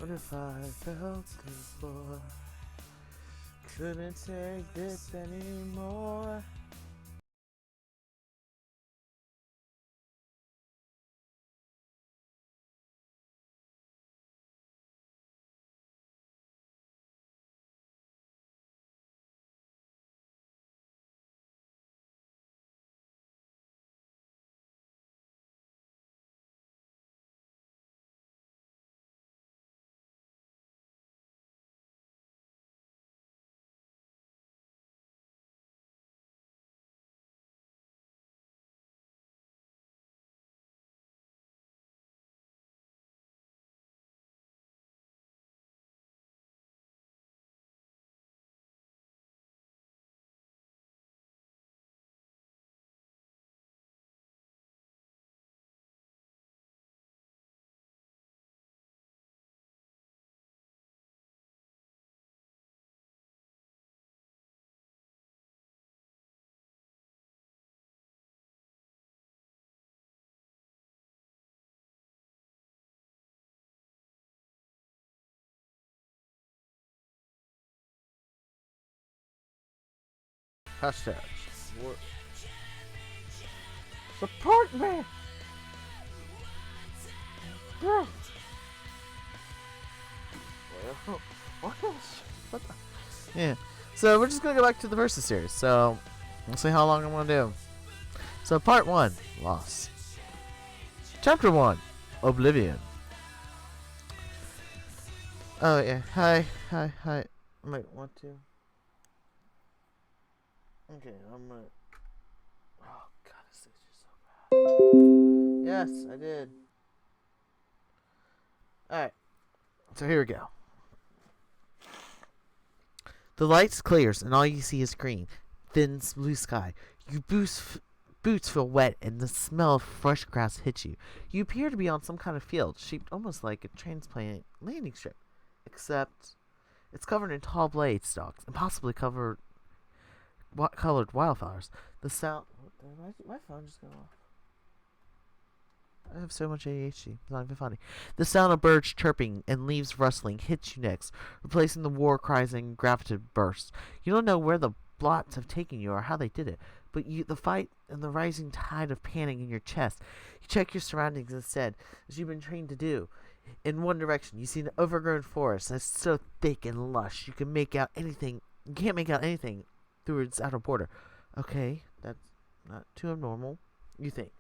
What if I felt before? Couldn't take this anymore. Hashtag. Support me! Bro! What the? Yeah. So we're just gonna go back to the versus series. So we'll see how long I'm gonna do. So part 1, Loss. Chapter 1, Oblivion. Oh yeah. Hi. I might want to. Okay, I'm gonna. Oh god, this is so bad. Yes, I did. Alright. So here we go. The light clears and all you see is green, thin blue sky. Your boots feel wet and the smell of fresh grass hits you. You appear to be on some kind of field, shaped almost like a transplant landing strip, except it's covered in tall blade stalks and possibly colored wildflowers. The sound. My phone just go off. I have so much ADHD. It's not even funny. The sound of birds chirping and leaves rustling hits you next, replacing the war cries and gravitative bursts. You don't know where the blots have taken you or how they did it, but the fight and the rising tide of panic in your chest. You check your surroundings instead, as you've been trained to do. In one direction, you see an overgrown forest that's so thick and lush you can make out anything. You can't make out anything through its outer border. Okay, that's not too abnormal, you think,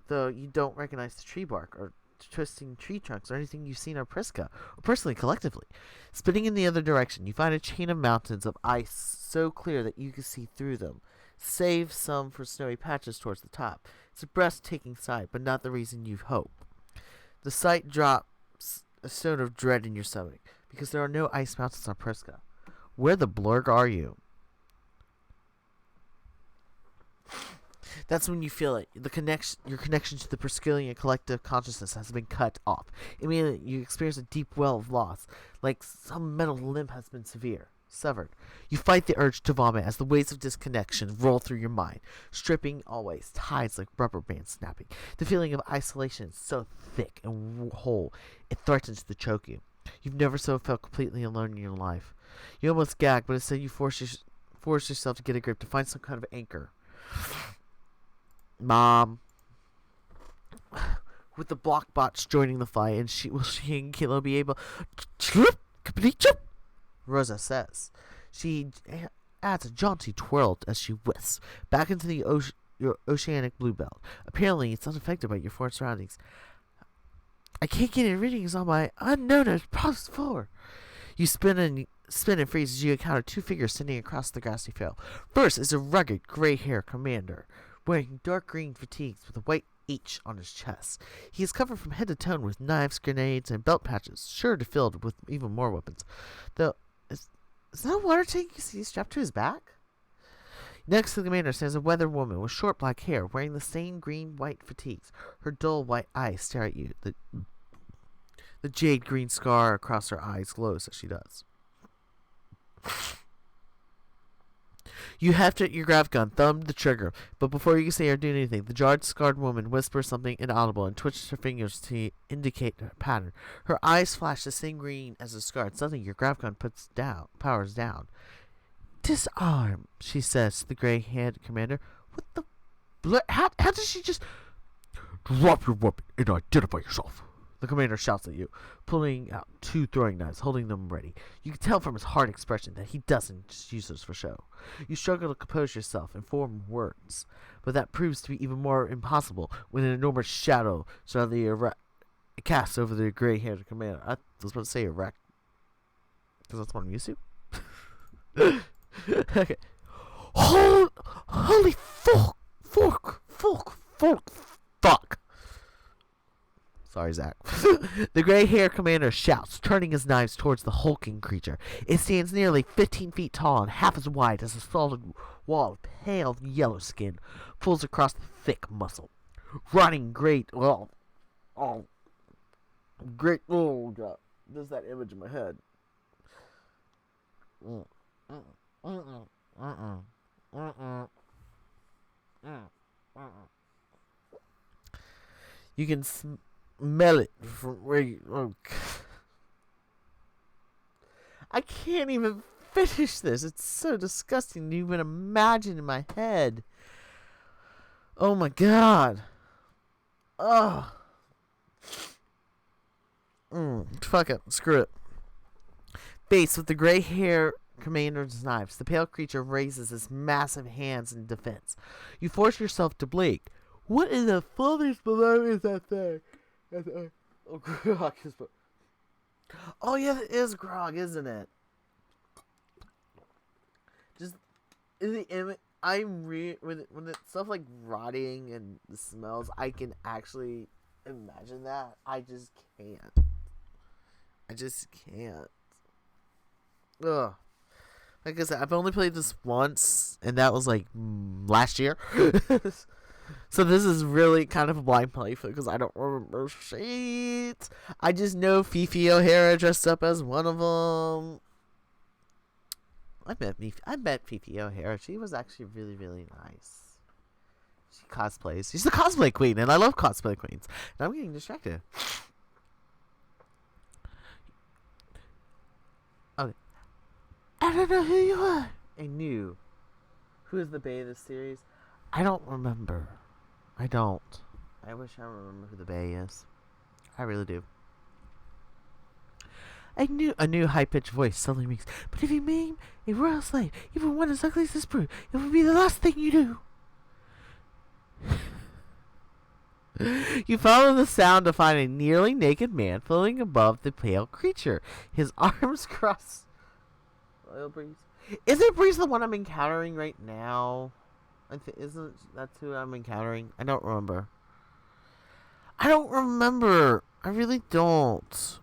though you don't recognize the tree bark or twisting tree trunks or anything you've seen on Prisca, or personally collectively. Spinning in the other direction, you find a chain of mountains of ice so clear that you can see through them, save some for snowy patches towards the top. It's a breathtaking sight, but not the reason you hope. The sight drops a stone of dread in your stomach, because there are no ice mountains on Prisca. Where the blurg are you? That's when you feel it. Your connection to the Priscillian collective consciousness has been cut off. Immediately, you experience a deep well of loss, like some mental limb has been severed. You fight the urge to vomit as the waves of disconnection roll through your mind, stripping always, tides like rubber bands snapping. The feeling of isolation is so thick and whole, it threatens to choke you. You've never so felt completely alone in your life. You almost gag, but instead you force yourself to get a grip, to find some kind of anchor. Mom. With the block bots joining the fight, and she and Kilo be able? Rosa says. She adds a jaunty twirl as she whisks back into your oceanic blue belt. Apparently, it's unaffected by your foreign surroundings. I can't get any readings on my unknown +4. You spin and freeze as you encounter two figures sitting across the grassy field. First is a rugged, gray-haired commander, wearing dark green fatigues with a white H on his chest. He is covered from head to toe with knives, grenades, and belt patches, sure to fill with even more weapons. Though, is that a water tank you see strapped to his back? Next to the commander stands a weathered woman with short black hair, wearing the same green-white fatigues. Her dull white eyes stare at you. The jade green scar across her eyes glows as she does. You heft at your grav gun, thumb the trigger, but before you can say or do anything, the jarred, scarred woman whispers something inaudible and twitches her fingers to indicate a pattern. Her eyes flash the same green as the scar. Suddenly, your grav gun powers down. Disarm, she says to the gray-haired commander. What the... How did she just... Drop your weapon and identify yourself. The commander shouts at you, pulling out 2 throwing knives, holding them ready. You can tell from his hard expression that he doesn't just use those for show. You struggle to compose yourself and form words, but that proves to be even more impossible when an enormous shadow suddenly casts over the gray-haired commander. I was about to say erect, because that's what I'm used to. Okay. Holy fuck! Sorry, Zach. The gray-haired commander shouts, turning his knives towards the hulking creature. It stands nearly 15 feet tall and half as wide as a solid wall of pale yellow skin pulls across the thick muscle. Rotting great... Oh, great... Oh, God. There's that image in my head. You can smell it from where you... Oh. I can't even finish this. It's so disgusting to even imagine in my head. Oh my God. Oh. Fuck it. Screw it. Faced with the gray hair commander's knives, the pale creature raises its massive hands in defense. You force yourself to blink. What in the father's below is that thing? Oh, Grog is... Oh, yeah, it is Grog, isn't it? Just... In the image... when it's stuff like rotting and the smells, I can actually imagine that. I just can't. Ugh. Like I said, I've only played this once, and that was like last year. So this is really kind of a blind playthrough because I don't remember shit. I just know Fifi O'Hara dressed up as one of them. I met Fifi O'Hara. She was actually really, really nice. She cosplays. She's the cosplay queen, and I love cosplay queens. And I'm getting distracted. Okay. I don't know who you are. I knew. Who is the Bae of this series? I don't remember. I don't. I wish I remember who the Bae is. I really do. A new high-pitched voice suddenly makes. But if you mean a royal slave, even one as ugly as this brute, it would be the last thing you do. You follow the sound to find a nearly naked man floating above the pale creature, his arms crossed. Royal Breeze. Isn't Breeze the one I'm encountering right now? Isn't that who I'm encountering? I don't remember. I really don't.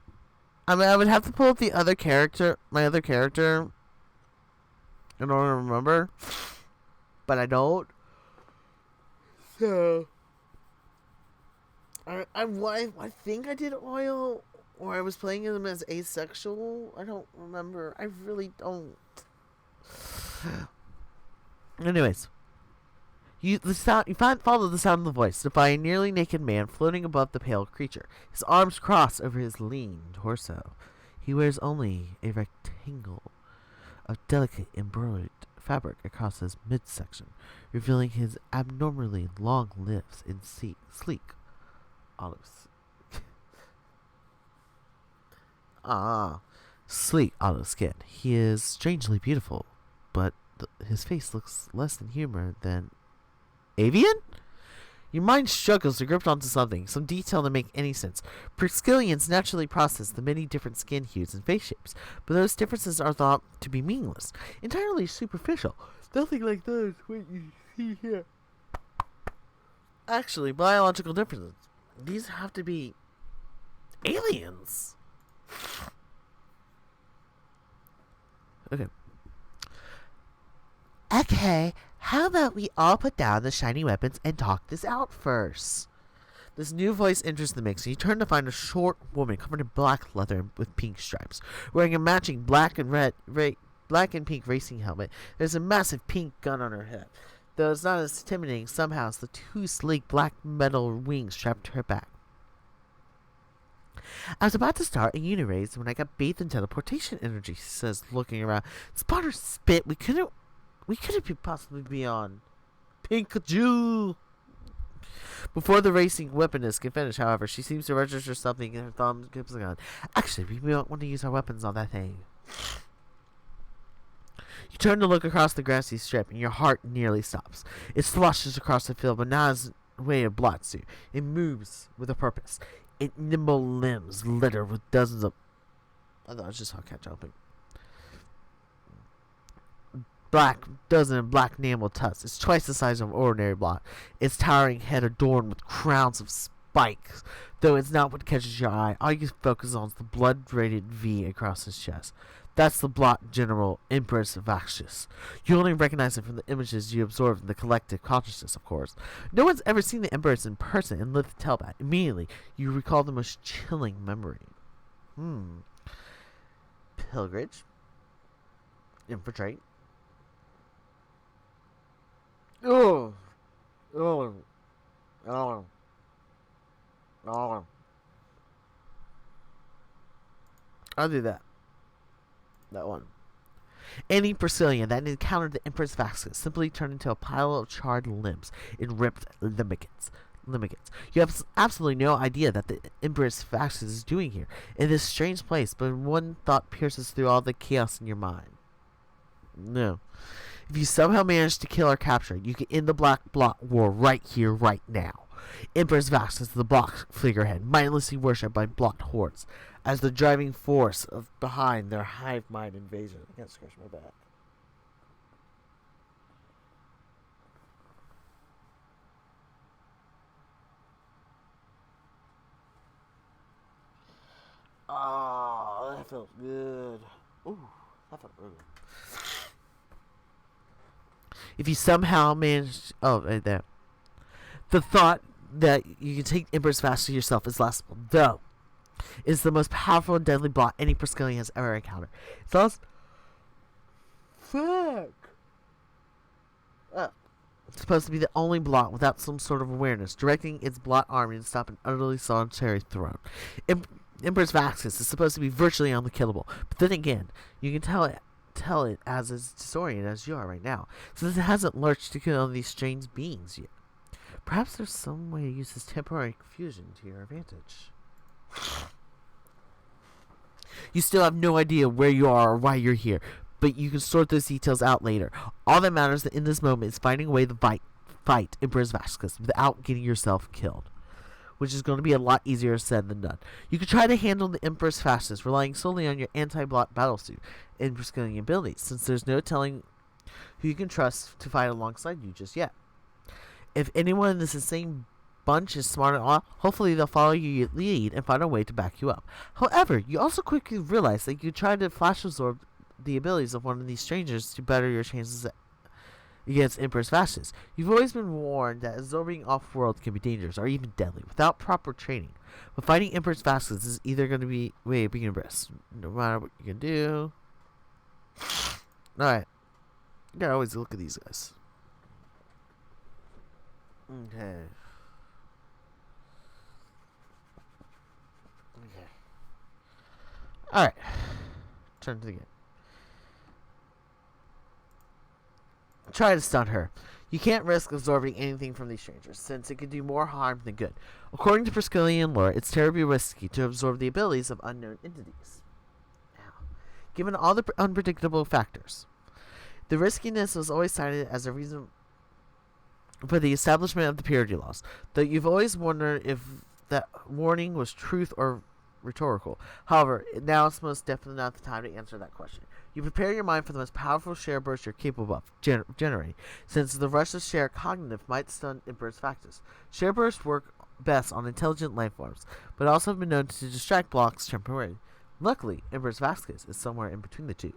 I mean, I would have to pull up my other character, in order to remember. But I don't. So, I think I did oil, or I was playing him as asexual. I don't remember. I really don't. Anyways. Follow the sound of the voice to find a nearly naked man floating above the pale creature, his arms crossed over his lean torso. He wears only a rectangle of delicate embroidered fabric across his midsection, revealing his abnormally long lips and sleek olive skin. He is strangely beautiful, but his face looks less than human than avian? Your mind struggles to grip onto something, some detail to make any sense. Praxilians naturally process the many different skin hues and face shapes, but those differences are thought to be meaningless, entirely superficial. Nothing like those what you see here. Actually, biological differences. These have to be aliens. Okay, how about we all put down the shiny weapons and talk this out first? This new voice enters the mix, and you turn to find a short woman covered in black leather with pink stripes, wearing a matching black and red black and pink racing helmet. There's a massive pink gun on her head. Though it's not as intimidating somehow as the two sleek black metal wings strapped to her back. I was about to start a uniraise when I got bathed in teleportation energy, she says, looking around. Spotter spit. We couldn't possibly be on Pikachu. Before the racing weaponist can finish, however, she seems to register something and her thumb gives a gun. Actually, we might want to use our weapons on that thing. You turn to look across the grassy strip, and your heart nearly stops. It sloshes across the field, but not as a way of blots you. It moves with a purpose. Its nimble limbs litter with dozens of... I thought it was just how cat jumping. Black enamel tusks. It's twice the size of an ordinary blot. Its towering head adorned with crowns of spikes. Though it's not what catches your eye, all you focus on is the blood-braided V across his chest. That's the blot general, Empress Vaxius. You only recognize it from the images you absorb in the collective consciousness, of course. No one's ever seen the Empress in person and lived to tell that. Immediately, you recall the most chilling memory. Pilgrimage. Infiltrate. I'll do that. That one. Any Brazilian that encountered the Empress Vaxius simply turned into a pile of charred limbs and ripped ligaments. You have absolutely no idea that the Empress Vaxius is doing here in this strange place, but one thought pierces through all the chaos in your mind. No. If you somehow manage to kill or capture, you can end the Black Blot War right here, right now. Empress Vax is the Blot figurehead, mindlessly worshipped by Blot hordes, as the driving force behind their hive mind invasion. I can't scratch my back. Oh, that felt good. Ooh, that felt really good. If you somehow manage... Oh, right there. The thought that you can take Empress Vax to yourself is laughable, though it's the most powerful and deadly blot any Praskillian has ever encountered. It's also... Fuck! It's supposed to be the only blot without some sort of awareness, directing its blot army to stop an utterly solitary throne. Empress Vaxis is supposed to be virtually unkillable, but then again, you can tell it as disoriented as you are right now, since it hasn't lurched to kill these strange beings yet. Perhaps there's some way to use this temporary confusion to your advantage. You still have no idea where you are or why you're here, but you can sort those details out later. All that matters in this moment is finding a way to fight Empress Vasquez without getting yourself killed, which is going to be a lot easier said than done. You can try to handle the Empress Fascist relying solely on your anti-blot battlesuit and Praskillian abilities, since there's no telling who you can trust to fight alongside you just yet. If anyone in this insane bunch is smart enough, hopefully they'll follow your lead and find a way to back you up. However, you also quickly realize that you try to flash absorb the abilities of one of these strangers to better your chances against Empress Fascists. You've always been warned that absorbing off-world can be dangerous or even deadly without proper training. But fighting Empress Fascists is either going to be way of being embarrassed, no matter what you can do. Alright. You gotta always look at these guys. Okay. Alright. Turn to the game. Try to stun her. You can't risk absorbing anything from these strangers, since it could do more harm than good. According to Praskillian lore, it's terribly risky to absorb the abilities of unknown entities. Now, given all the unpredictable factors, the riskiness was always cited as a reason for the establishment of the purity laws, though you've always wondered if that warning was truth or rhetorical. However, now it's most definitely not the time to answer that question. You prepare your mind for the most powerful share burst you're capable of generating, since the rush of share cognitive might stun Empress Factus. Share bursts work best on intelligent life forms, but also have been known to distract blocks temporarily. Luckily, Empress Vasquez is somewhere in between the two.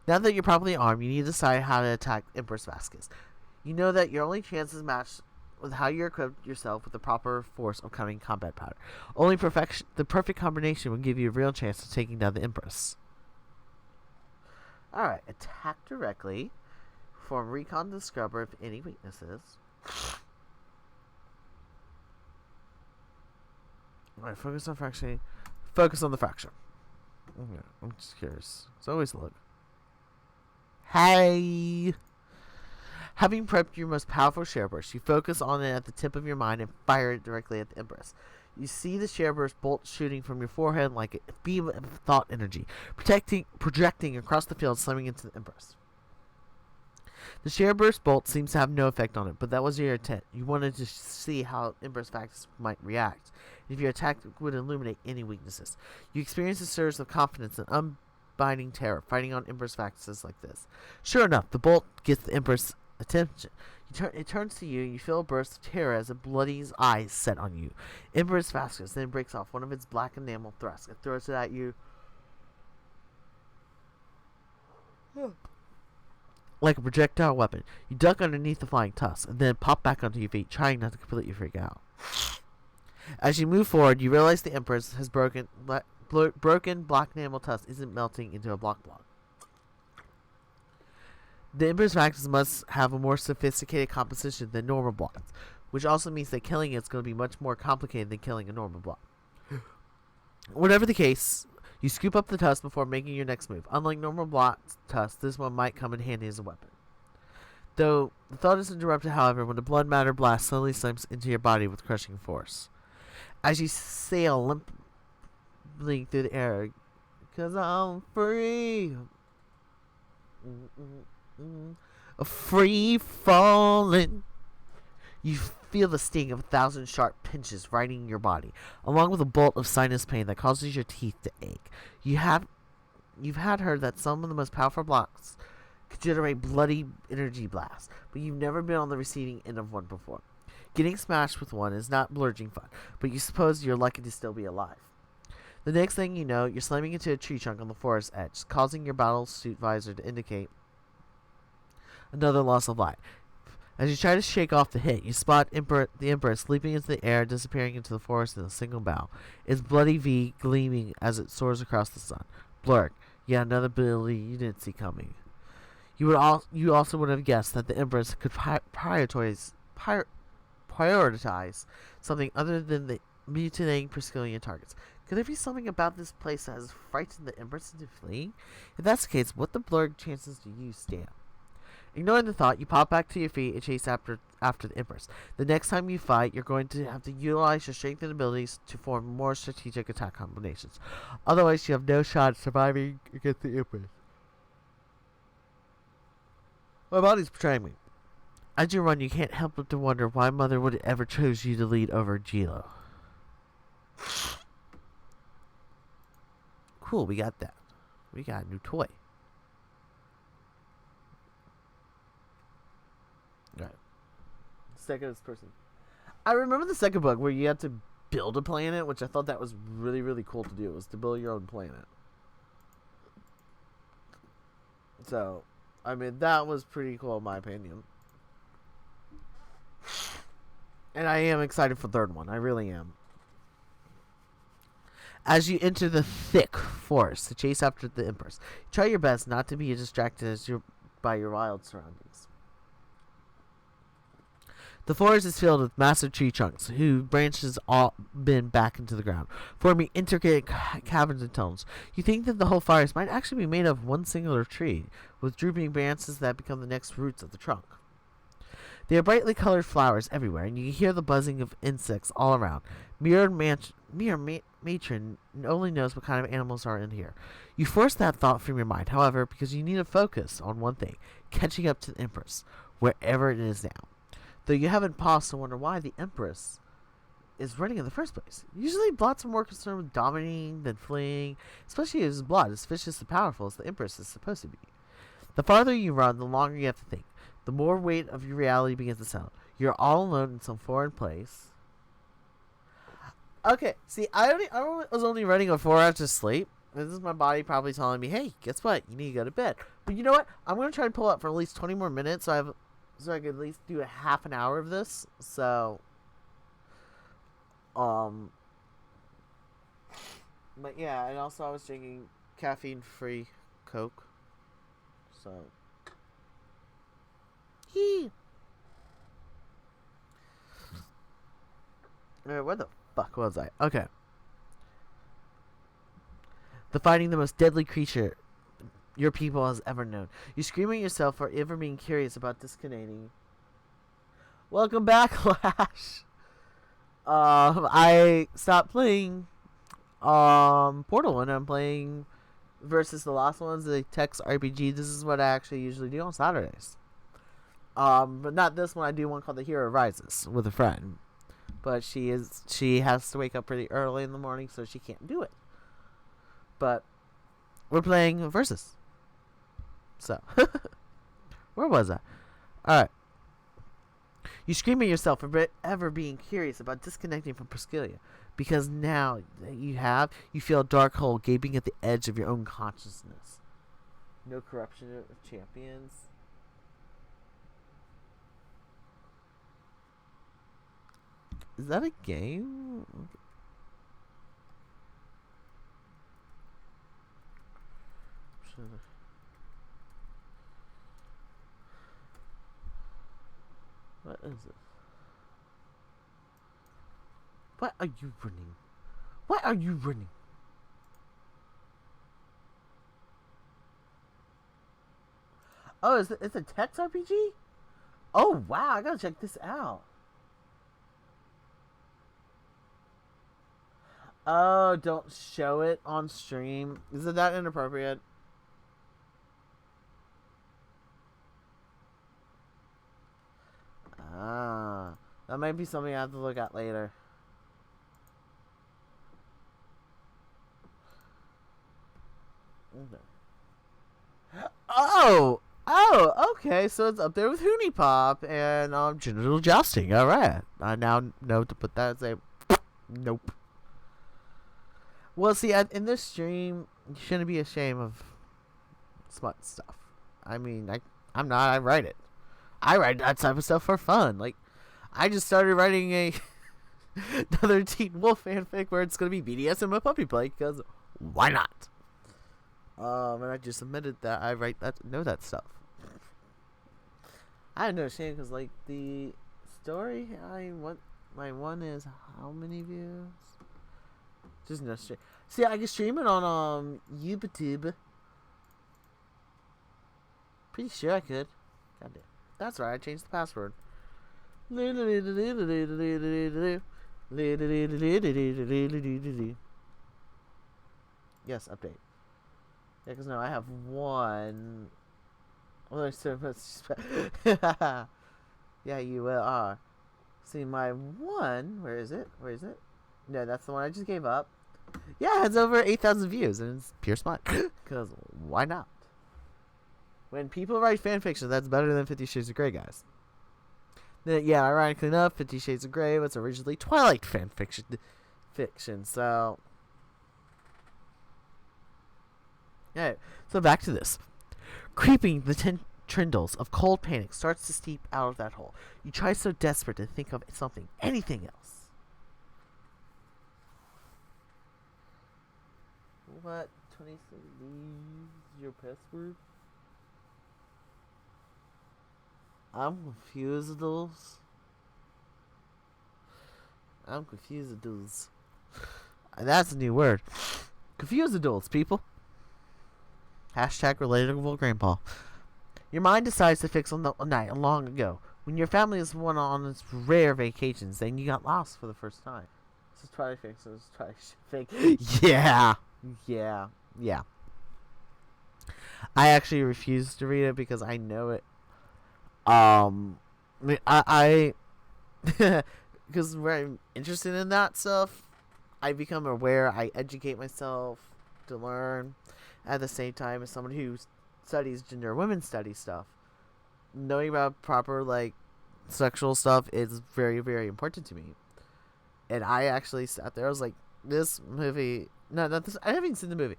Now that you're properly armed, you need to decide how to attack Empress Vasquez. You know that your only chance is matched with how you equip yourself with the proper force of combat powder. Only the perfect combination will give you a real chance of taking down the Empress. Alright, attack directly. Perform recon to scrubber if any weaknesses. Alright, focus on fracturing. Focus on the fracture. Okay, I'm just curious. It's always look. Hey! Having prepped your most powerful share burst, you focus on it at the tip of your mind and fire it directly at the Empress. You see the share burst bolt shooting from your forehead like a beam of thought energy, projecting across the field, slamming into the Empress. The share burst bolt seems to have no effect on it, but that was your intent. You wanted to see how Empress Factus might react, if your attack would illuminate any weaknesses. You experience a surge of confidence and unbinding terror fighting on Empress Factus like this. Sure enough, the bolt gets the Empress attention. It turns to you, and you feel a burst of terror as it bloodies eyes set on you. Empress Factus then breaks off one of its black enamel thrusts and throws it at you like a projectile weapon. You duck underneath the flying tusk and then pop back onto your feet, trying not to completely freak out. As you move forward, you realize the Empress has broken black enamel tusk isn't melting into a block. The Empress Factus must have a more sophisticated composition than normal blocks, which also means that killing it is going to be much more complicated than killing a normal block. Whatever the case, you scoop up the tusk before making your next move. Unlike normal block tusk, this one might come in handy as a weapon. Though the thought is interrupted, however, when the blood matter blast slowly slips into your body with crushing force. As you sail limply through the air, 'cause I'm free. Free falling. You feel the sting of 1,000 sharp pinches riding your body, along with a bolt of sinus pain that causes your teeth to ache. You've had heard that some of the most powerful blocks could generate bloody energy blasts, but you've never been on the receiving end of one before. Getting smashed with one is not bludgeoning fun, but you suppose you're lucky to still be alive. The next thing you know, you're slamming into a tree trunk on the forest edge, causing your battle suit visor to indicate another loss of light. As you try to shake off the hit, you spot the Empress leaping into the air, disappearing into the forest in a single bound, its bloody V gleaming as it soars across the sun. Blurg, yet another ability you didn't see coming. You also would have guessed that the Empress could prioritize something other than the mutilating Priscillian targets. Could there be something about this place that has frightened the Empress into fleeing? If that's the case, what the Blurg chances do you stand? Ignoring the thought, you pop back to your feet and chase after the Empress. The next time you fight, you're going to have to utilize your strength and abilities to form more strategic attack combinations. Otherwise, you have no shot at surviving against the Empress. My body's betraying me. As you run, you can't help but to wonder why Mother would ever choose you to lead over Gilo. Cool, we got that. We got a new toy. Alright. Second person. I remember the second book where you had to build a planet, which I thought that was really, really cool to do. It was to build your own planet. So, I mean, that was pretty cool in my opinion. And I am excited for the third one. I really am. As you enter the thick forest to chase after the Empress, try your best not to be distracted by your wild surroundings. The forest is filled with massive tree trunks, whose branches all bend back into the ground, forming intricate caverns and tunnels. You think that the whole forest might actually be made of one singular tree, with drooping branches that become the next roots of the trunk. There are brightly colored flowers everywhere, and you can hear the buzzing of insects all around. Mere matron only knows what kind of animals are in here. You force that thought from your mind, however, because you need to focus on one thing: catching up to the Empress, wherever it is now. Though you haven't paused to wonder why the Empress is running in the first place. Usually, Blots are more concerned with dominating than fleeing, especially as Blot is vicious and powerful as the Empress is supposed to be. The farther you run, the longer you have to think. The more weight of your reality begins to settle. You're all alone in some foreign place. Okay, see, I was only running on 4 hours of sleep. This is my body probably telling me, hey, guess what? You need to go to bed. But you know what? I'm going to try to pull up for at least 20 more minutes so I can at least do a half an hour of this. So, but yeah, and also I was drinking caffeine-free Coke. So. He. Where the fuck was I? Okay. The fighting the most deadly creature your people has ever known. You scream at yourself for ever being curious about disconnecting. Welcome back, Clash. I stopped playing Portal and I'm playing versus the last ones, the text RPG. This is what I actually usually do on Saturdays. But not this one. I do one called The Hero Rises with a friend. But she has to wake up pretty early in the morning, so she can't do it. But we're playing versus. So where was I? Alright. You scream at yourself for ever being curious about disconnecting from Priscilla, because now that you feel a dark hole gaping at the edge of your own consciousness. No corruption of champions. Is that a game? What is it? What are you running? What are you running? Oh, it's a text RPG? Oh, wow. I gotta check this out. Oh, don't show it on stream. Is it that inappropriate? Ah, that might be something I have to look at later. Oh, okay. So it's up there with Hoonie Pop and genital jousting. All right, I now know to put that as a nope. Well, see, in this stream, you shouldn't be ashamed of smut stuff. I mean, I'm not. I write it. I write that type of stuff for fun. Like, I just started writing another Teen Wolf fanfic where it's gonna be BDSM and puppy play because why not? And I just admitted that I know that stuff. I have no shame because like the story my one is how many views? Just no stream. See, I can stream it on YouTube. Pretty sure I could. God damn. That's right. I changed the password. Yes, update. Yeah, because no, I have one. Well, there's so much. Yeah, you are. See, my one. Where is it? Where is it? No, that's the one I just gave up. Yeah, it has over 8,000 views, and it's pure smut. Because why not? When people write fanfiction, that's better than 50 Shades of Grey, guys. Yeah, ironically enough, 50 Shades of Grey was originally Twilight fanfiction, so... Alright, so back to this. Creeping the trindles of cold panic starts to steep out of that hole. You try so desperate to think of something, anything else. What? 26 your password? I'm confused, adults. I'm confused, adults. That's a new word. Confused adults, people. Hashtag relatable grandpa. Your mind decides to fix on the night long ago when your family is one on its rare vacations and you got lost for the first time. This is Twilight fix. This is Twilight fake. Yeah. I actually refuse to read it because I know it. I because where I'm interested in that stuff, I become aware. I educate myself to learn. At the same time, as someone who studies gender women's studies stuff, knowing about proper like sexual stuff is very, very important to me. And I actually sat there. I was like, this movie. No, not this. I haven't seen the movie.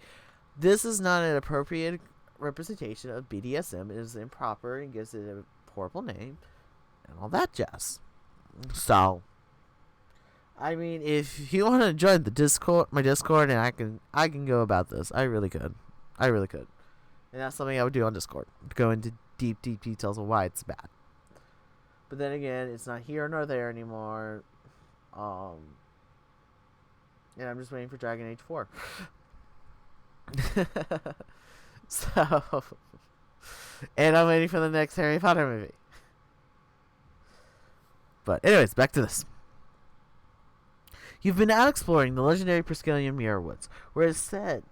This is not an appropriate representation of BDSM. It is improper and gives it a horrible name and all that jazz. So, I mean, if you want to join the Discord, my Discord, and I can go about this. I really could. And And that's something I would do on Discord. Go into deep details of why it's bad. But then again, it's not here nor there anymore. And I'm just waiting for Dragon Age 4. So, and I'm waiting for the next Harry Potter movie. But anyways, back to this. You've been out exploring the legendary Priscillian Mirror Woods, where it's said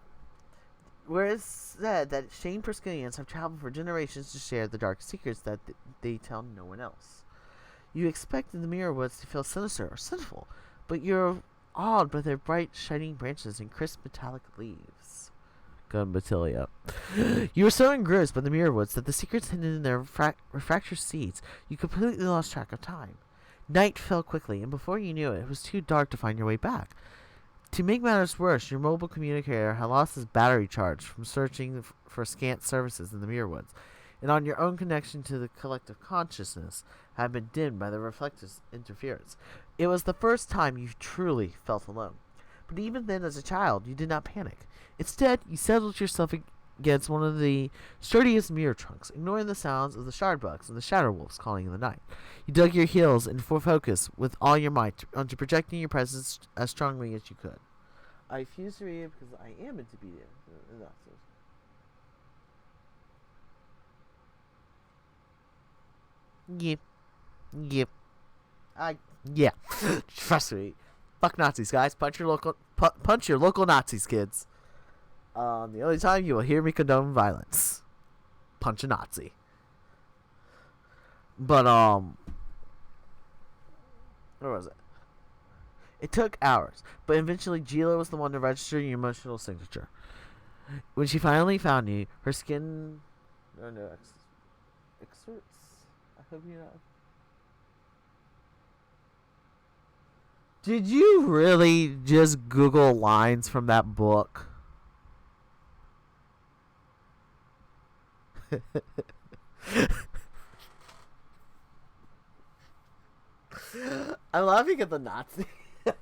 that Shane Priscillians have traveled for generations to share the dark secrets that they tell no one else. You expected the Mirror Woods to feel sinister or sinful, but you're awed by their bright, shining branches and crisp metallic leaves. Gun Batilia. You were so engrossed by the Mirror Woods that the secrets hidden in their refractor seeds, you completely lost track of time. Night fell quickly, and before you knew it, it was too dark to find your way back. To make matters worse, your mobile communicator had lost its battery charge from searching for scant services in the Mirror Woods, and on your own connection to the collective consciousness had been dimmed by the reflector's interference. It was the first time you truly felt alone. But even then, as a child, you did not panic. Instead, you settled yourself against one of the sturdiest mirror trunks, ignoring the sounds of the shardbugs and the shadow wolves calling in the night. You dug your heels in full focus with all your might onto projecting your presence as strongly as you could. I refuse to read it because I am into BD. Yep. Yep. Yeah. Trust me. Fuck Nazis, guys. Punch your local Nazis, kids. The only time you will hear me condone violence. Punch a Nazi. But, where was it? It took hours, but eventually Gila was the one to register your emotional signature. When she finally found you, her skin... Oh no, excerpts? I hope you know. Did you really just Google lines from that book? I'm laughing at the Nazi. I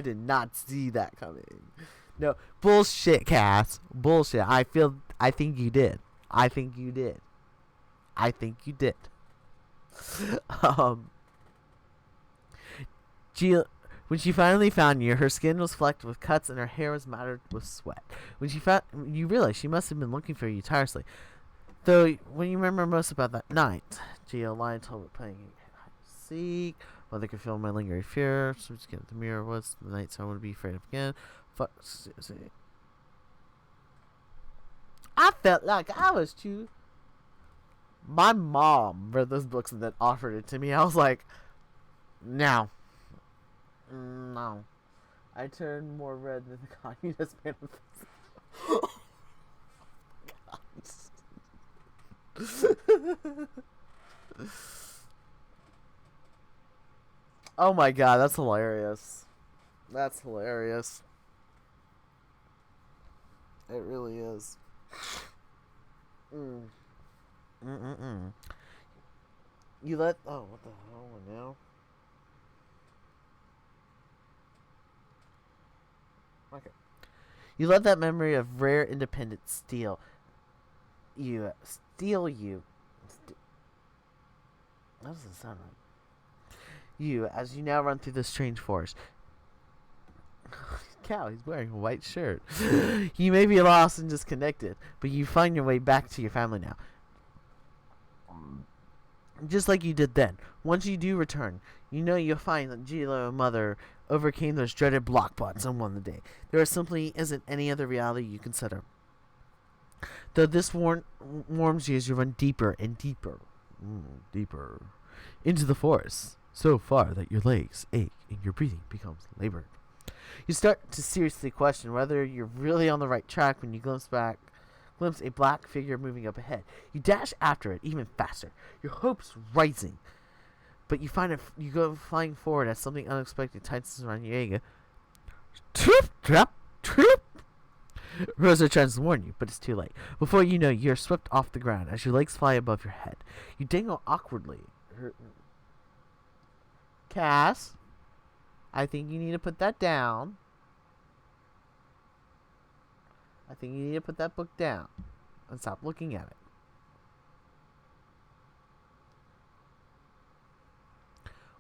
did not see that coming. No, bullshit, Cass. Bullshit. I think you did. Jill, when she finally found you, her skin was flecked with cuts and her hair was matted with sweat. When she found you, realized she must have been looking for you tirelessly. Though, when you remember most about that night, Jill lied told her playing seek. Mother could feel my lingering fear. So just get the Mirror Woods. The night so I would be afraid of again. I felt like I was too. My mom read those books and then offered it to me. I was like, no. No. I turned more red than the communist manifesto. Oh my god, that's hilarious. That's hilarious. It really is. You let... Oh, what the hell now? Okay. You let that memory of rare independence steal you. That doesn't sound right. You, as you now run through the strange forest. Cow, he's wearing a white shirt. You may be lost and disconnected, but you find your way back to your family now. Just like you did then. Once you do return, you know you'll find that Gila and Mother overcame those dreaded blockbots and won the day. There simply isn't any other reality you consider. Though this warms you as you run deeper and deeper, deeper into the forest, so far that your legs ache and your breathing becomes labored. You start to seriously question whether you're really on the right track when you glimpse a black figure moving up ahead. You dash after it even faster, your hopes rising. But you find you go flying forward as something unexpected tightens around your ega. Troop, trap, troop. Rosa tries to warn you, but it's too late. Before you know, you're swept off the ground as your legs fly above your head. You dangle awkwardly. Cass, I think you need to put that down. I think you need to put that book down and stop looking at it.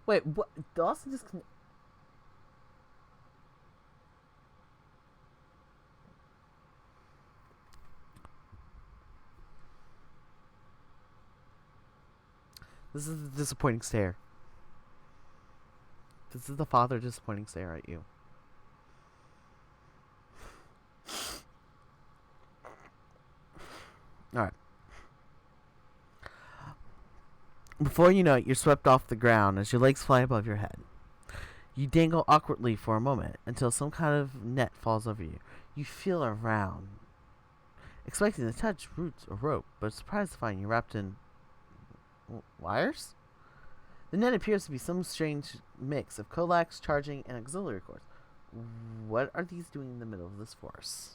Wait, what? Dawson just... This is the disappointing stare. This is the father disappointing stare at you. Alright. Before you know it, you're swept off the ground as your legs fly above your head. You dangle awkwardly for a moment until some kind of net falls over you. You feel around, expecting to touch roots or rope, but surprised to find you're wrapped in wires? The net appears to be some strange mix of coax, charging, and auxiliary cords. What are these doing in the middle of this forest?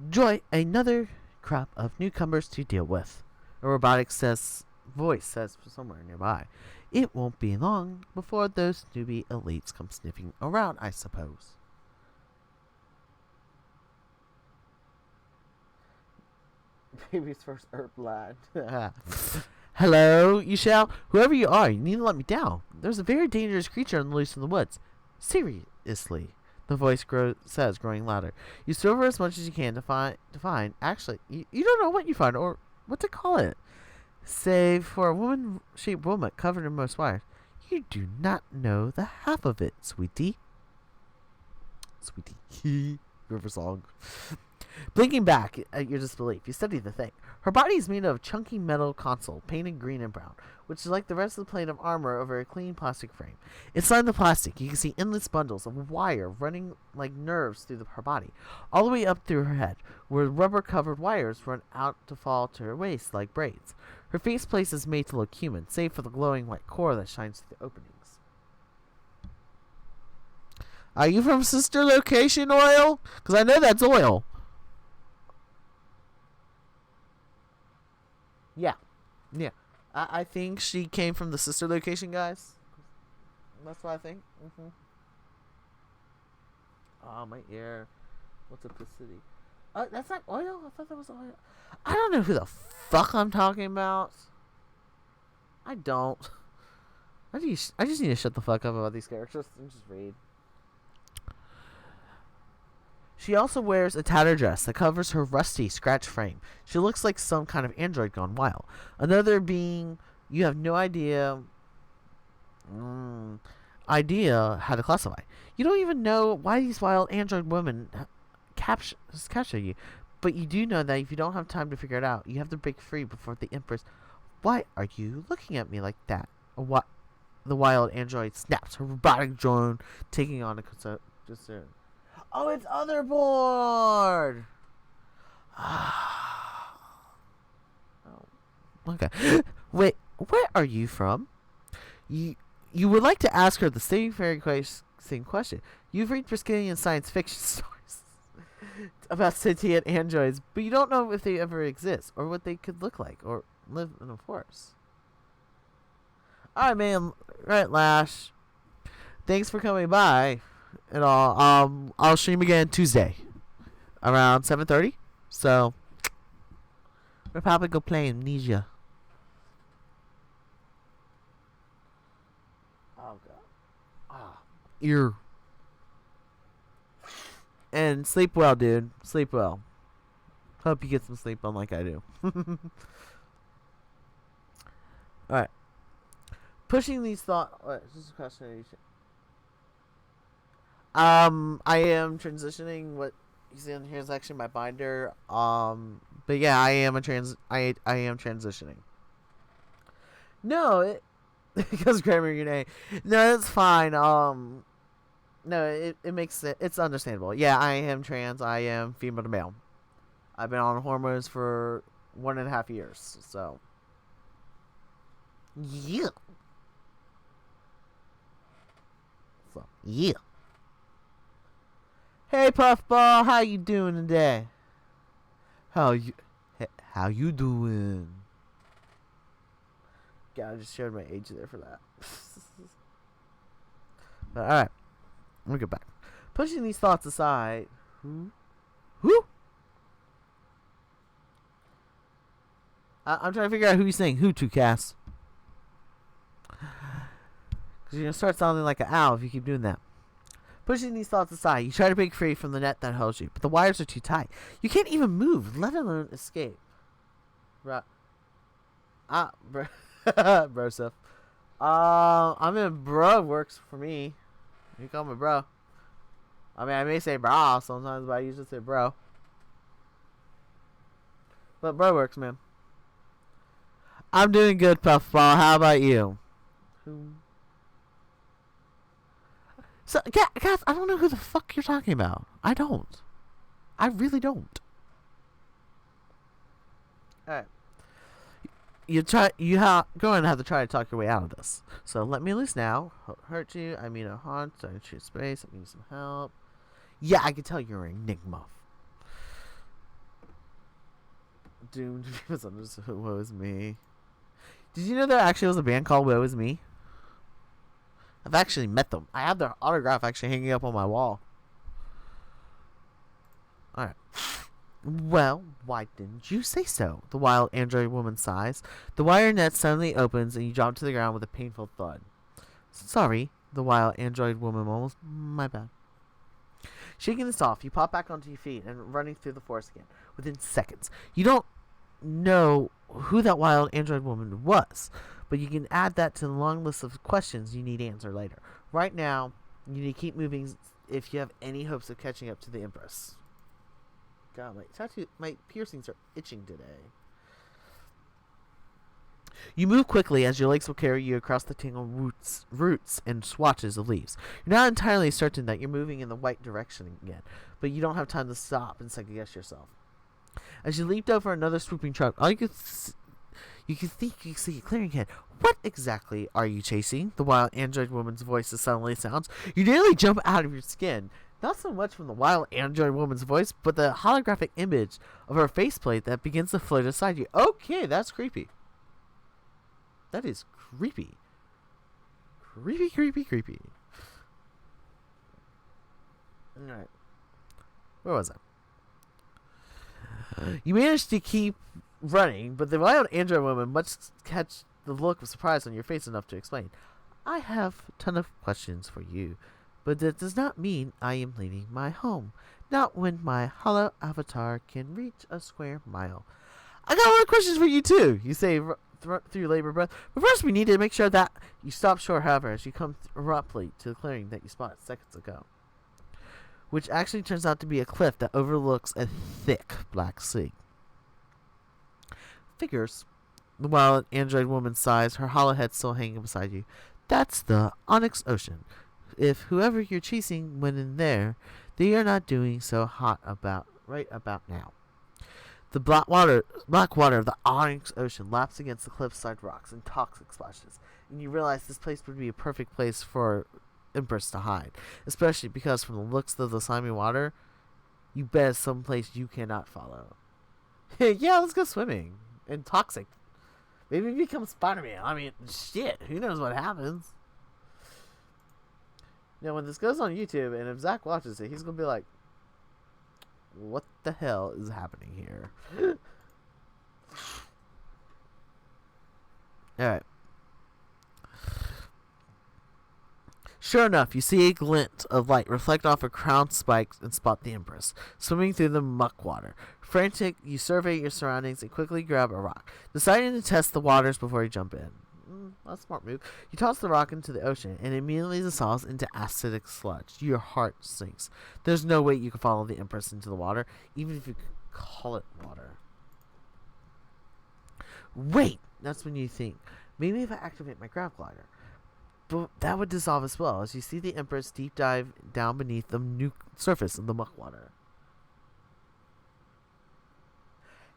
Joy, another crop of newcomers to deal with. A robotic voice says from somewhere nearby. It won't be long before those newbie elites come sniffing around, I suppose. Baby's first herb lad. Hello, you shall. Whoever you are, you need to let me down. There's a very dangerous creature on the loose in the woods. Seriously, the voice says, growing louder. You silver as much as you can to find. Actually, you don't know what you find or what to call it. Save for a woman-shaped wilmot covered in most wires. You do not know the half of it, sweetie. Sweetie. River song. Blinking back at your disbelief, you study the thing. Her body is made of chunky metal console, painted green and brown, which is like the rest of the plate of armor over a clean plastic frame. Inside the plastic, you can see endless bundles of wire running like nerves through her body, all the way up through her head, where rubber-covered wires run out to fall to her waist like braids. Her faceplate is made to look human, save for the glowing white core that shines through the openings. Are you from Sister Location Oil? Because I know that's oil. Yeah. I think she came from the Sister Location, guys. That's what I think. Oh, my ear. What's up, the city? That's not oil? I thought that was oil. I don't know who the fuck I'm talking about. I don't. I just need to shut the fuck up about these characters and just read. She also wears a tattered dress that covers her rusty, scratched frame. She looks like some kind of android gone wild. Another being you have no idea how to classify. You don't even know why these wild android women capture you. But you do know that if you don't have time to figure it out, you have to break free before the Empress. Why are you looking at me like that? What? The wild android snaps, her robotic drone taking on a concern. Oh, it's Otherboard! Okay. Wait, where are you from? You would like to ask her the same question. You've read Priscillian science fiction stories about sentient androids, but you don't know if they ever exist, or what they could look like, or live in a forest. Alright, man. Right, Lash. Thanks for coming by. And I'll stream again Tuesday around 7:30. So we'll probably go play Amnesia. Oh god. Ear. And sleep well, dude. Sleep well. Hope you get some sleep unlike I do. Alright. Pushing these thoughts. Just a question. I am transitioning. What you see in here is actually my binder. But yeah, I am transitioning. No, because grammar your name. No, it's fine. No, it makes it. It's understandable. Yeah, I am trans. I am female to male. I've been on hormones for 1.5 years. So yeah. Hey Puffball, how you doing today? How you doing? God, I just showed my age there for that. But alright, let me get back. Pushing these thoughts aside. Who? I'm trying to figure out who you're saying who to, Cass. Because you're going to start sounding like an owl if you keep doing that. Pushing these thoughts aside, you try to break free from the net that holds you, but the wires are too tight. You can't even move, let alone escape. Bro stuff. I mean, bro works for me. You call me bro. I mean, I may say bra sometimes, but I usually say bro. But bro works, man. I'm doing good, Puffball. How about you? So, guys, I don't know who the fuck you're talking about. I don't. I really don't. Alright. Going to have to try to talk your way out of this. So let me loose now. Hurt you. I mean a haunt. I need your space. I need some help. Yeah, I can tell you're an enigma. Doomed to be misunderstood. Woe is me. Did you know there actually was a band called Woe is Me? I've actually met them. I have their autograph actually hanging up on my wall. Alright. Well, why didn't you say so? The wild android woman sighs. The wire net suddenly opens and you drop to the ground with a painful thud. Sorry, the wild android woman mumbles. My bad. Shaking this off, you pop back onto your feet and running through the forest again. Within seconds. You don't know who that wild android woman was, but you can add that to the long list of questions you need answered later. Right now, you need to keep moving if you have any hopes of catching up to the Empress. God, my piercings are itching today. You move quickly as your legs will carry you across the tangled roots and swatches of leaves. You're not entirely certain that you're moving in the right direction again, but you don't have time to stop and second guess yourself. As you leaped over another swooping truck, all you can think you see a clearing head. What exactly are you chasing? The wild android woman's voice suddenly sounds. You nearly jump out of your skin. Not so much from the wild android woman's voice, but the holographic image of her faceplate that begins to float aside you. Okay, that's creepy. That is creepy. Creepy. Alright. Where was I? You managed to keep running, but the wild android woman must catch the look of surprise on your face enough to explain. I have a ton of questions for you, but that does not mean I am leaving my home. Not when my hollow avatar can reach a square mile. I got a lot of questions for you too, you say through your labor breath. But first we need to make sure that you stop short, however, as you come abruptly to the clearing that you spotted seconds ago, which actually turns out to be a cliff that overlooks a thick black sea. Figures. The wild android woman sighs, her hollow head still hanging beside you. That's the Onyx Ocean. If whoever you're chasing went in there, they are not doing so hot right about now. The black water of the Onyx Ocean laps against the cliffside rocks and toxic splashes, and you realize this place would be a perfect place for Empress to hide, especially because from the looks of the slimy water, you bet it's someplace you cannot follow. Yeah, let's go swimming. And toxic. Maybe it becomes Spider-Man. I mean, shit, who knows what happens? Now, when this goes on YouTube, and if Zach watches it, he's going to be like, what the hell is happening here? Alright. Sure enough, you see a glint of light reflect off a crowned spike and spot the Empress, swimming through the muck water. Frantic, you survey your surroundings and quickly grab a rock, deciding to test the waters before you jump in. That's a smart move. You toss the rock into the ocean and immediately dissolves into acidic sludge. Your heart sinks. There's no way you can follow the Empress into the water, even if you could call it water. Wait! That's when you think, maybe if I activate my grav glider. But that would dissolve as well, as you see the Empress deep dive down beneath the surface of the muck water.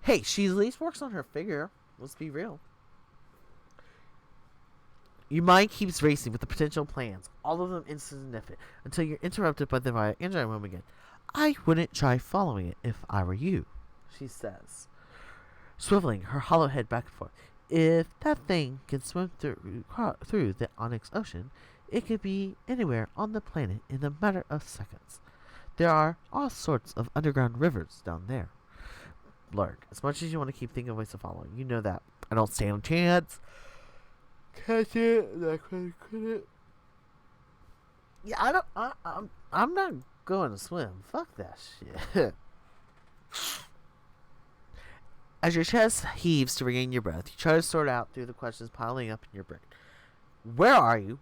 Hey, she at least works on her figure. Let's be real. Your mind keeps racing with the potential plans, all of them insignificant, until you're interrupted by the via android woman again. I wouldn't try following it if I were you, she says, swiveling her hollow head back and forth. If that thing can swim through the Onyx Ocean, it could be anywhere on the planet in a matter of seconds. There are all sorts of underground rivers down there. Lurk, as much as you want to keep thinking of ways to follow, you know that I don't stand a chance. Catch it, that credit. Yeah, I don't. I'm not going to swim. Fuck that shit. As your chest heaves to regain your breath, you try to sort out through the questions piling up in your brain. Where are you?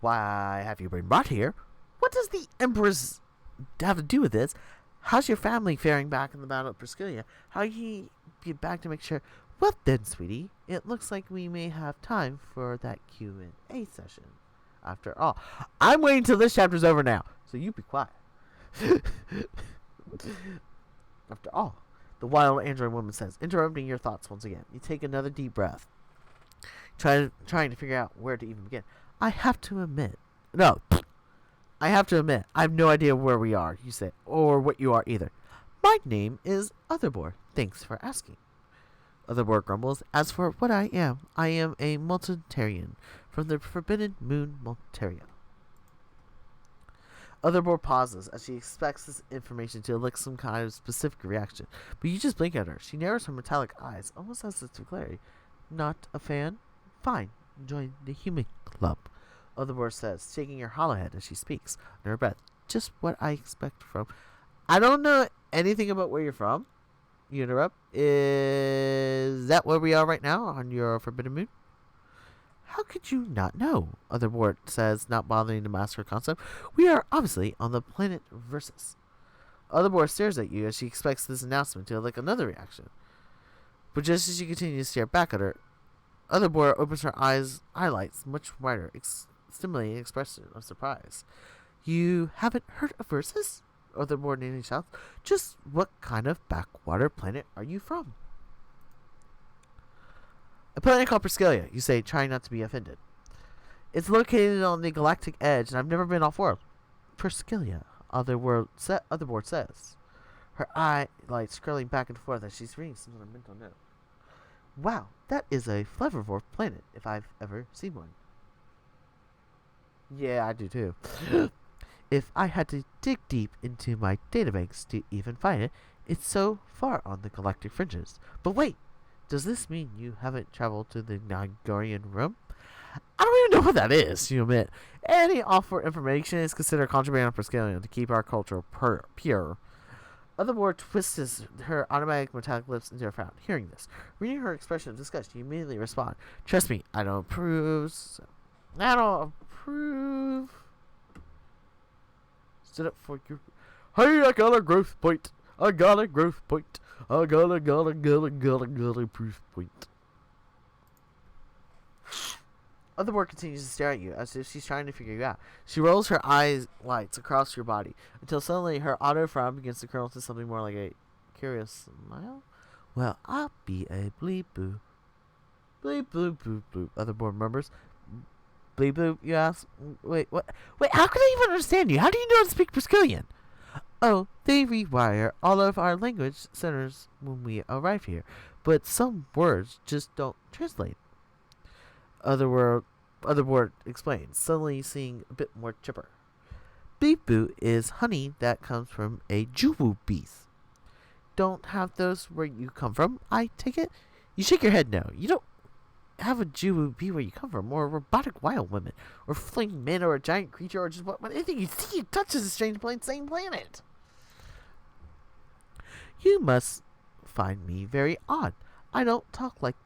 Why have you been brought here? What does the Emperor's have to do with this? How's your family faring back in the Battle of Priscilla? How you get back to make sure? Well then, sweetie, it looks like we may have time for that Q&A session. After all, I'm waiting till this chapter's over now, so you be quiet. After all, the wild android woman says, interrupting your thoughts once again. You take another deep breath, trying to figure out where to even begin. I have to admit, I have no idea where we are, you say, or what you are either. My name is Otherboard. Thanks for asking. Otherboard grumbles. As for what I am a Multitarian from the Forbidden Moon Multaria. Otherboard pauses as she expects this information to elicit some kind of specific reaction, but you just blink at her. She narrows her metallic eyes, almost as if to clarity. Not a fan? Fine. Join the human club. Otherboard says, shaking her hollow head as she speaks, under her breath. Just what I expect from... I don't know anything about where you're from. You interrupt. Is that where we are right now, on your Forbidden Moon? How could you not know? Otherboard says, not bothering to master her concept. We are obviously on the planet Versus. Otherboard stares at you as she expects this announcement to elicit another reaction. But just as you continue to stare back at her, Otherboard opens her highlights much wider, stimulating an expression of surprise. You haven't heard of Versus? Otherboard nearly shouts. Just what kind of backwater planet are you from? A planet called Priscilla, you say, trying not to be offended. It's located on the galactic edge, and I've never been off-world. Priscilla, Otherboard says. Her eyelights curling back and forth as she's reading some sort of mental note. Wow, that is a flavorful planet, if I've ever seen one. Yeah, I do too. If I had to dig deep into my databanks to even find it, it's so far on the galactic fringes. But wait, does this mean you haven't traveled to the Nigerian Rim? I don't even know what that is, you admit. Any offer information is considered contraband on Priscilla to keep our culture pure. Otherboard twists her automatic metallic lips into a frown. Hearing this, reading her expression of disgust, you immediately respond. Trust me, I don't approve. Stood up for you. Hey, I got a growth point. I got a proof point. Otherboard continues to stare at you as if she's trying to figure you out. She rolls her eyes lights across your body until suddenly her auto frown begins to curl into something more like a curious smile. Well, I'll be a bleep boo. Bleep bloop bloop bloop. Otherboard murmurs. Bleep bloop, you ask? Wait, what? Wait, how can I even understand you? How do you know how to speak Priscillian? Oh, they rewire all of our language centers when we arrive here, but some words just don't translate. Otherboard explains, suddenly seeming a bit more chipper. Bleep is honey that comes from a juwu bees. Don't have those where you come from, I take it? You shake your head no. You don't have a juwu bee where you come from, or robotic wild women, or fling men, or a giant creature, or just anything you see you touch is a strange same planet. You must find me very odd. I don't talk like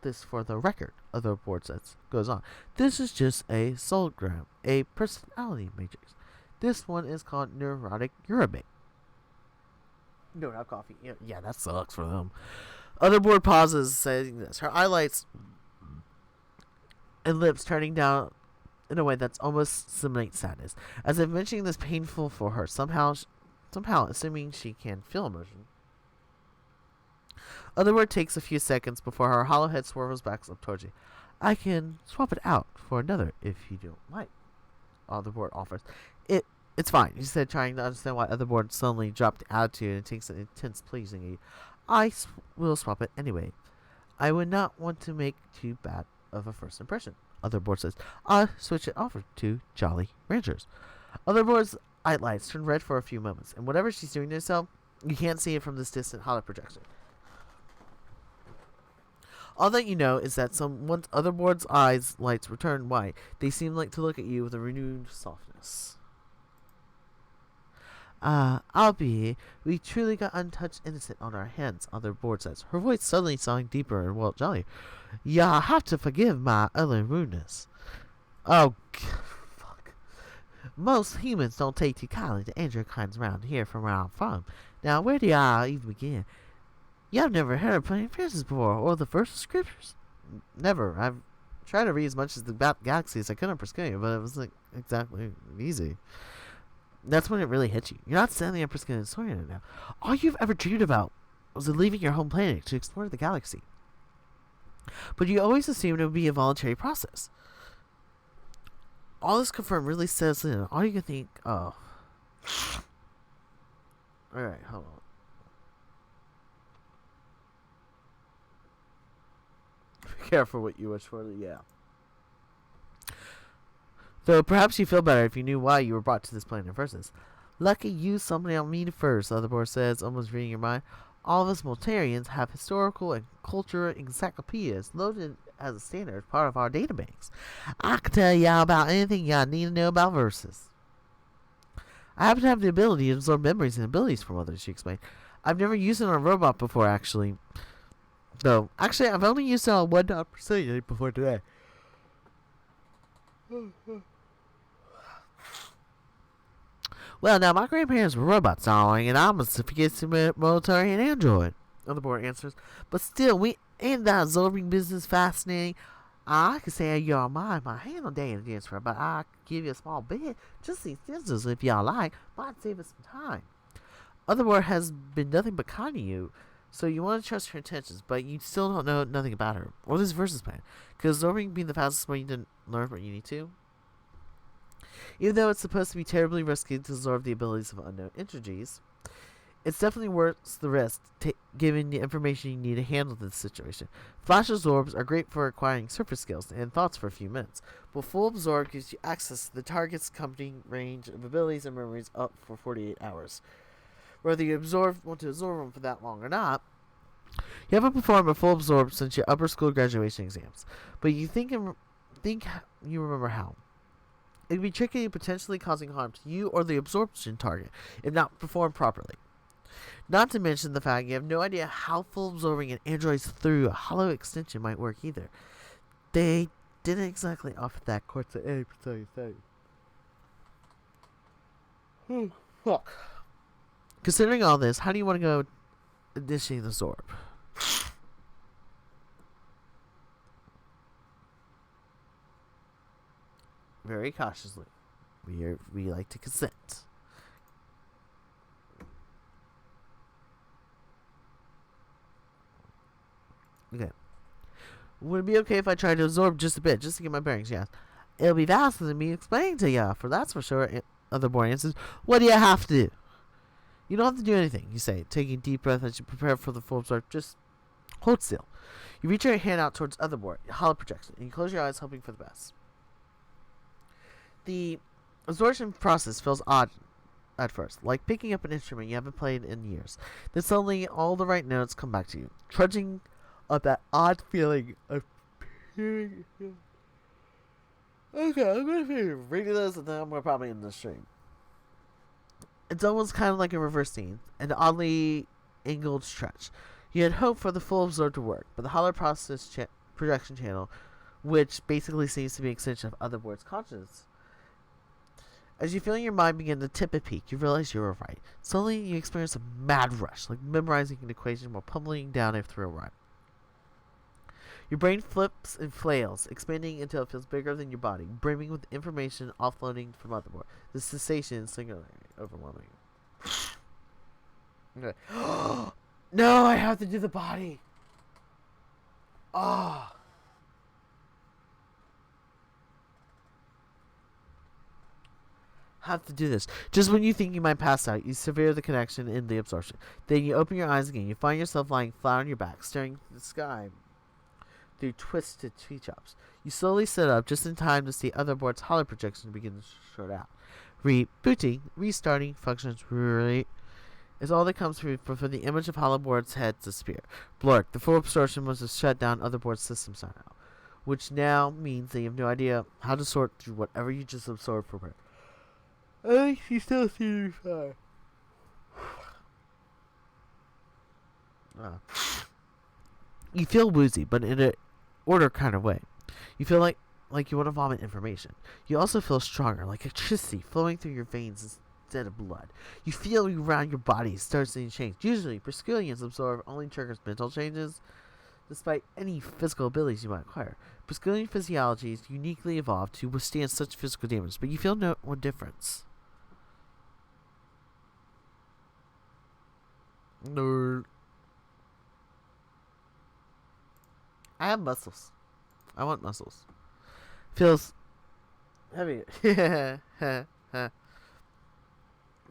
this for the record, Otherboard says. Goes on. This is just a soulgram, a personality matrix. This one is called neurotic urabate. No, not coffee. Yeah, that sucks for them. Otherboard pauses, saying this. Her highlights and lips turning down in a way that's almost simulates sadness, as if mentioning this painful for her. Somehow, assuming she can feel emotion. Otherword takes a few seconds before her hollow head swirls back up towards you. I can swap it out for another if you don't like. Otherboard offers. It's fine, he said, trying to understand why Otherboard suddenly dropped attitude and takes an intense pleasing you. I will swap it anyway. I would not want to make too bad of a first impression. Otherboard says, I'll switch it over to Jolly Ranchers. Otherboard's lights turn red for a few moments, and whatever she's doing to herself, you can't see it from this distant holo projection. All that you know is that once Otherboard's eyes lights return white, they seem like to look at you with a renewed softness. Albie, we truly got untouched innocent on our hands, Otherboard says, her voice suddenly sounding deeper and well jolly. Ya have to forgive my early rudeness. Oh, fuck. Most humans don't take too kindly to Andrew kinds around here from where I'm from. Now, where do y'all even begin? Y'all never heard of Planet Fierces before, or the first scriptures? Never. I've tried to read as much as the galaxy as I could on Prescalia, but it was like exactly easy. That's when it really hits you. You're not standing on Prescalia and swearing it now. All you've ever dreamed about was leaving your home planet to explore the galaxy. But you always assumed it would be a voluntary process. All this confirmed really says in. All you can think, oh. Alright, hold on. Be careful what you wish for, yeah. Though perhaps you feel better if you knew why you were brought to this planet in the first place. Lucky you, somebody on me first, Otherboard says, almost reading your mind. All of us Moltarians have historical and cultural encyclopedias loaded as a standard part of our databanks. I can tell y'all about anything y'all need to know about verses. I happen to have the ability to absorb memories and abilities from others, she explained. I've never used it on a robot before, actually. Though, actually, I've only used it on 1% before today. Well, now, my grandparents were robots, darling, and I'm a sophisticated military and android, Otherboard answers. But still, we ain't that absorbing business fascinating. I could say y'all mind my hand on day and dance for, but I could give you a small bit. Just these scissors, if y'all like. Might save us some time. Otherboard has been nothing but kind to you, so you want to trust her intentions, but you still don't know nothing about her or this versus plan. Because absorbing being the fastest way you didn't learn what you need to. Even though it's supposed to be terribly risky to absorb the abilities of unknown entities, it's definitely worth the risk, given the information you need to handle this situation. Flash absorbs are great for acquiring surface skills and thoughts for a few minutes, but full absorb gives you access to the target's accompanying range of abilities and memories up for 48 hours. Whether you want to absorb them for that long or not, you haven't performed a full absorb since your upper school graduation exams, but you think you remember how. It would be tricky and potentially causing harm to you or the absorption target if not performed properly. Not to mention the fact you have no idea how full absorbing an android's through a hollow extension might work either. They didn't exactly offer that course at any particular thing. Fuck. Considering all this, how do you want to go initiating the absorb? Very cautiously. We like to consent. Okay. Would it be okay if I tried to absorb just a bit, just to get my bearings? Yes. It'll be faster than me explaining to ya, for that's for sure. Otherboard answers, what do you have to do? You don't have to do anything, you say, taking a deep breath as you prepare for the full absorb. Just hold still. You reach your hand out towards Otherboard, hollow projection, and you close your eyes, hoping for the best. The absorption process feels odd at first, like picking up an instrument you haven't played in years. Then suddenly, all the right notes come back to you, trudging up that odd feeling of peering. Okay, I'm going to be reading this, and then I'm going to probably end the stream. It's almost kind of like a reverse scene, an oddly angled stretch. You had hoped for the full absorb to work, but the hollow process projection channel, which basically seems to be an extension of Otherboard's consciousness. As you feel your mind begin to tip at peak, you realize you were right. Suddenly, you experience a mad rush, like memorizing an equation while pummeling down a thrill ride. Your brain flips and flails, expanding until it feels bigger than your body, brimming with information offloading from Otherboard. The sensation is singularly overwhelming. Okay. No, I have to do the body. Ah. Oh. Have to do this. Just when you think you might pass out, you sever the connection in the absorption. Then you open your eyes again. You find yourself lying flat on your back, staring at the sky through twisted tree tops. You slowly sit up just in time to see Otherboard's hollow projection begin to short out. Rebooting, restarting functions is all that comes through for the image of hollow board's head to disappear. Blurk, the full absorption was to shut down other board systems somehow, which now means that you have no idea how to sort through whatever you just absorbed from her. At least you still see me fine. You feel woozy, but in an order kind of way. You feel like you want to vomit information. You also feel stronger, like electricity flowing through your veins instead of blood. You feel around your body starts to change. Usually, Preskylians absorb only triggers mental changes, despite any physical abilities you might acquire. Preskylian physiology is uniquely evolved to withstand such physical damage, but you feel no difference. Nerd. I have muscles. I want muscles. Feels heavier.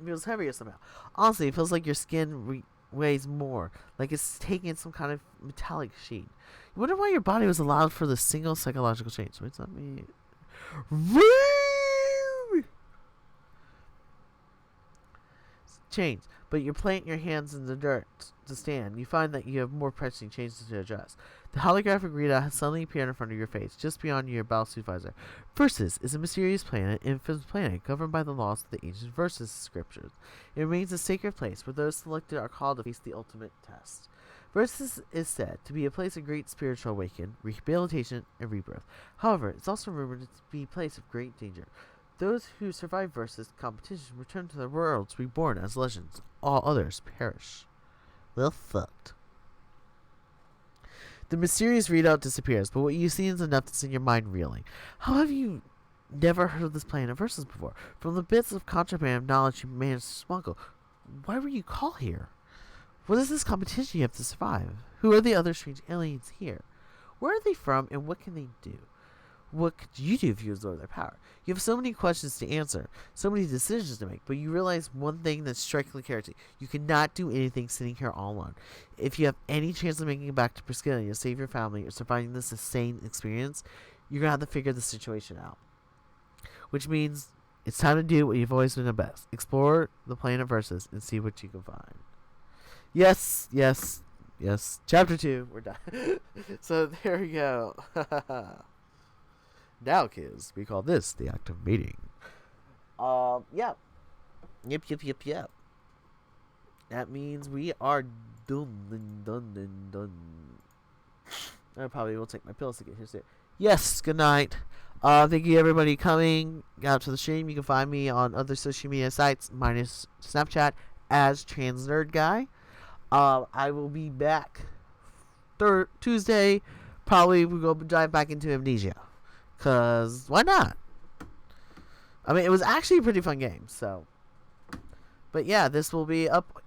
Feels heavier somehow. Honestly, it feels like your skin weighs more, like it's taking some kind of metallic sheet. You wonder why your body was allowed for the single psychological change. Wait, let me. Change, but you're planting your hands in the dirt to stand. You find that you have more pressing changes to address. The holographic readout has suddenly appeared in front of your face, just beyond your battlesuit visor. Versus is a mysterious planet, infinite planet, governed by the laws of the ancient Versus scriptures. It remains a sacred place where those selected are called to face the ultimate test. Versus is said to be a place of great spiritual awakening, rehabilitation, and rebirth. However, it's also rumored to be a place of great danger. Those who survive Versus competition return to their worlds reborn as legends. All others perish. Well, fucked. The mysterious readout disappears, but what you see is enough to send your mind reeling. How have you never heard of this planet of Versus before? From the bits of contraband knowledge you managed to smuggle, why were you called here? What is this competition you have to survive? Who are the other strange aliens here? Where are they from, and what can they do? What could you do if you absorb their power? You have so many questions to answer, so many decisions to make, but you realize one thing that's strikingly characteristic. You cannot do anything sitting here all alone. If you have any chance of making it back to Preskylia to save your family or surviving this insane experience, you're going to have to figure the situation out. Which means it's time to do what you've always done the best. Explore the planet of Versus and see what you can find. Yes. Chapter 2, we're done. So there we go. Now, kids, we call this the act of mating. Yeah. Yep. That means we are done. I probably will take my pills to get here soon. Yes, good night. Thank you, everybody, coming out to the stream. You can find me on other social media sites, minus Snapchat, as Trans Nerd Guy. I will be back Tuesday. Probably we'll go dive back into Amnesia. Because, why not? I mean, it was actually a pretty fun game, so. But yeah, this will be up,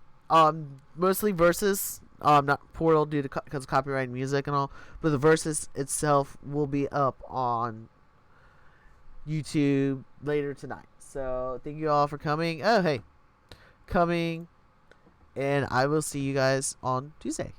mostly Versus, not Portal due to because of copyright music and all, but the Versus itself will be up on YouTube later tonight. So, thank you all for coming. Oh, hey. And I will see you guys on Tuesday.